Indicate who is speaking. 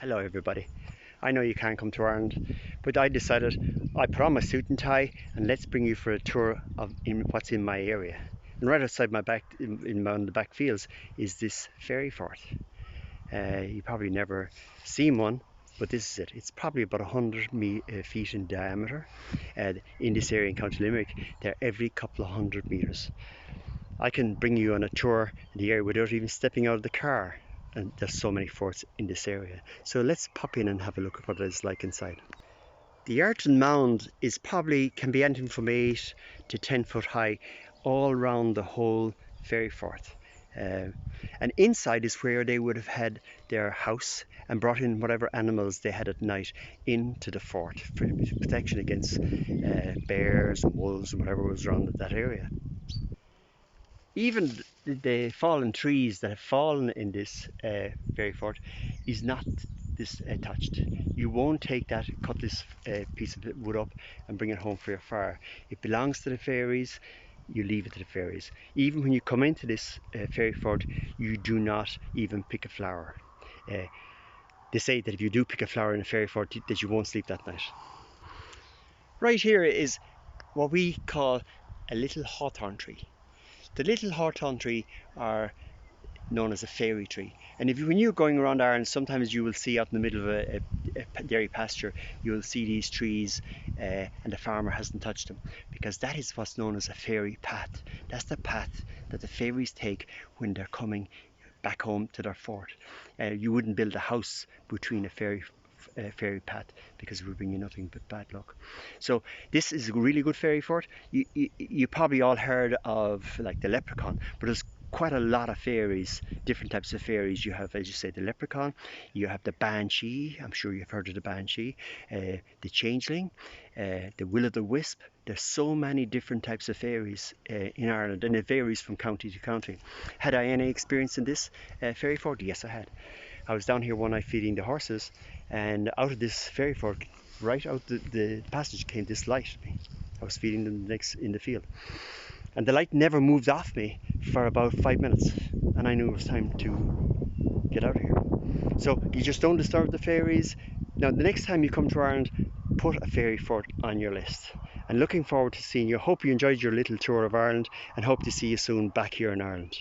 Speaker 1: Hello everybody. I know you can't come to Ireland, but I decided I put on my suit and tie and let's bring you for a tour of what's in my area. And right outside my back, in one of the back fields, is this fairy fort. You probably never seen one, but this is it. It's probably about 100 feet in diameter. In this area in County Limerick, they're every couple of 100 meters. I can bring you on a tour in the area without even stepping out of the car. And there's so many forts in this area. So let's pop in and have a look at what it's like inside. The earthen mound is probably can be anything from 8 to 10 foot high all around the whole fairy fort. And inside is where they would have had their house and brought in whatever animals they had at night into the fort for protection against bears and wolves and whatever was around that area. Even the fallen trees that have fallen in this fairy fort is not touched. You won't take that, cut this piece of wood up and bring it home for your fire. It belongs to the fairies. You leave it to the fairies. Even when you come into this fairy fort, you do not even pick a flower. They say that if you do pick a flower in a fairy fort, that you won't sleep that night. Right here is what we call a little hawthorn tree. The little hawthorn tree are known as a fairy tree, and when you're going around Ireland, sometimes you will see out in the middle of a dairy pasture, you will see these trees and the farmer hasn't touched them, because that is what's known as a fairy path. That's the path that the fairies take when they're coming back home to their fort. You wouldn't build a house between a fairy path, because it would bring you nothing but bad luck. So this is a really good fairy fort. You probably all heard of like the leprechaun, but there's quite a lot of fairies, different types of fairies. You have, as you say, the leprechaun, you have the banshee, I'm sure you've heard of the banshee, the changeling, the will-o'-the-wisp. There's so many different types of fairies in Ireland, and it varies from county to county. Had I any experience in this fairy fort? Yes, I had. I was down here one night feeding the horses, and out of this fairy fort, right out the passage, came this light. I was feeding them in the field, and the light never moved off me for about 5 minutes, and I knew it was time to get out of here. So you just don't disturb the fairies. Now the next time you come to Ireland, put a fairy fort on your list. And looking forward to seeing you. Hope you enjoyed your little tour of Ireland, and hope to see you soon back here in Ireland.